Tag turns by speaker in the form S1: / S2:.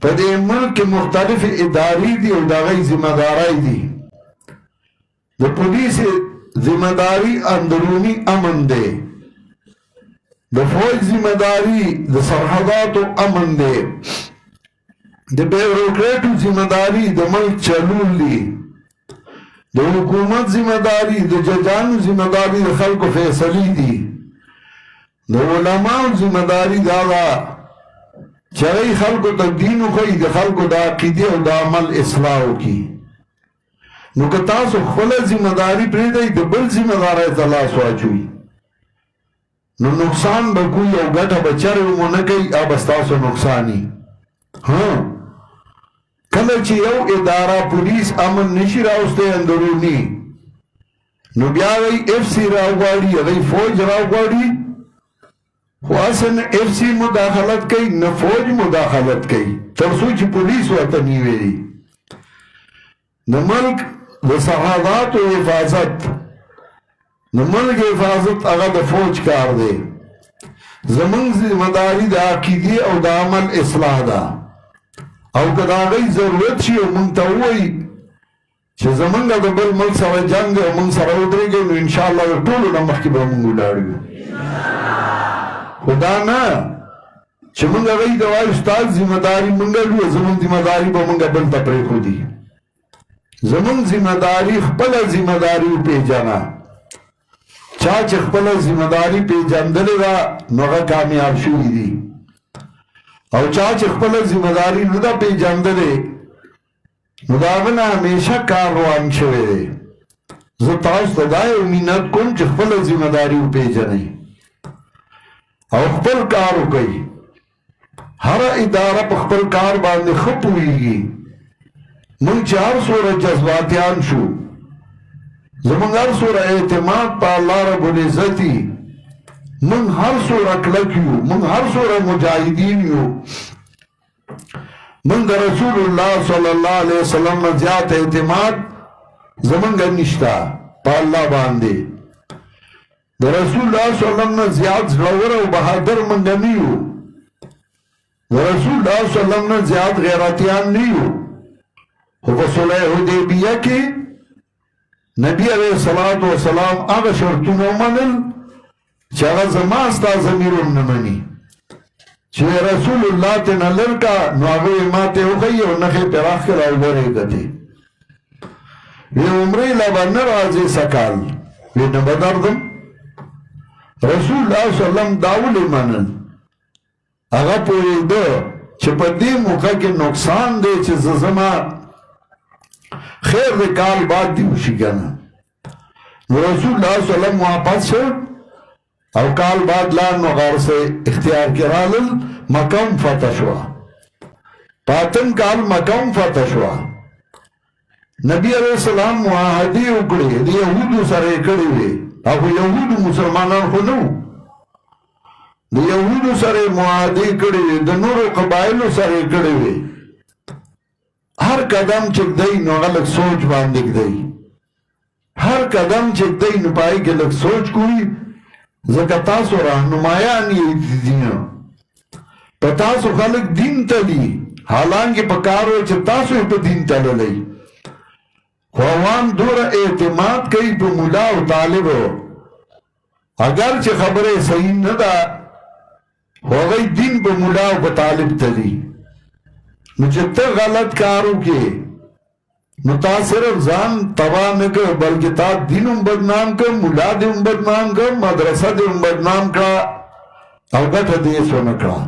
S1: په دې ملک کې مختلف ادارې دي او د هغوی ذمهدارۍ دي. د پولیس ذمهداري اندروني امن دی، د فوج ذمهداري د سرحداتو امن دی، د بیوروکریټو ذمهداري د ملک چلول دی، د حکومت ذمهداري د ججانو ذمهداري د خلکو فیصلې دي، د علماو ذمهداري دا ده چې هغوی خلکو ته دین وښیي، د خلکو د عقیدې او د عمل اصلاح وکړي. نو که تاسو خپله ذمهداري پرېږدئ د بل ذمهدارۍ ته لاس واچوئ نو نقصان به کوي او ګټه به چرې ونه کوي، او به ستاسو نقصاني. کله چې یو اداره پولیس امن نشي راوستی اندروني، نو بیا هغوی اف سی راوغواړي، هغوی فوج راوغواړي، خو اصل نه اف سی مداخلت کوي نه فوج مداخلت کوي، تر څو چې پولیس ورته نیولي. د ملک د سرحداتو حفاظت، د ملک حفاظت هغه د فوج کار دی. زمونږ ذمهداري د عقیدې او د عمل اصلاح ده، او که د هغوی ضرورت شي او موږ ته ووایي چې زمونږ د بل ملک سره جنګ او موږ سره ودرېږئ، نو انشاءالله د ټولو نه مخکې به موږ ولاړ یو. خو دا نه چې موږ هغوی ته وایو ستاسو ذمهداري موږ لرو، زموږ ذمهداري به موږ بل ته پرېښودي. زمونږ ذمهداري خپله ذمهداري وپېژنه. چا چې خپله ذمهداري پېژندلې ده نو هغه کامیاب شوي دي، او چا چې خپله ذمهداري نه ده پېژندلې نو د هغه نه همیشه کار روان شوی دی. زه تاسو ته دا یو منت کوم چې خپله ذمهداري وپېژنئ او خپل کار وکړئ. هره اداره په خپل کار باندې ښه پوهېږي. موږ چې هر څومره جذباتیان شو، زموږ هر څومره اعتماد په الله رب العزت وي، موږ هر څومره کلک یو، موږ هر څومره مجاهدین یو، موږ د رسول الله صلی الله علیه وسلم نه زیات اعتماد زموږ نشته په الله باندې. د رسول الله صلی الله علیه وسلم نه زیات زړور او بهادر موږ نه یو، د رسول الله صلی الله علیه وسلم نه زیات غیرتیان نه یو. خو په صلح حدیبیه کې نبی علیه الصلاة والسلام هغه شرطونه ومنل چې هغه زما ستا ضمیر هم نه مني، چې رسول الله ته نه لر کا نو هغه یې ماته وښیي او نښې پرې راښ کړه او ودرېږدې. وی عمرې له به نه راځې سکال، وی نه به درځم. رسول الله صلی الله علیه وسلم دا ولې منل؟ هغه پوهېده چې په دې موقع کې نقصان دی چې زه زما خیر د کال بعد دی وشي کنه. نو رسول الله صلی الله علیه وسلم واپس شو او کال بعد لار نو غار سے اختیار کرالل، مکه فتح شو. پاتم کال مکه فتح شو. نبی علیہ السلام معاهدې وکړې، د یهودو سره یې کړې وې، هغه یهودو مسلمانان خو نه وو، د یهودو سره یې معاهدې کړې وې، د نورو قبایلو سره یې کړې وې. هر قدم چې ږدئ نو هغه لږ سوچ باندې ږدئ، هر قدم چې ږدئ نو په هغې کې لږ سوچ کوئ، ځکه تاسو راهنمایان یې د دین، په تاسو خلک دین تلي، حالانکې په کار و چې تاسو یې په دین تللی. خو عوام دومره اعتماد کوي په ملا او طالبو، اگر چې خبره صحیح نه ده خو هغوی دین په ملا او په طالب تلي. نو چې ته غلط کار وکړې نو تا صرف ځان تباه نه کړ بلکې تا دین هم بدنام کړ، ملا دې هم بدنام کړ، مدرسه دې هم بدنام کړه او ګټه دې یې څه ونه کړه.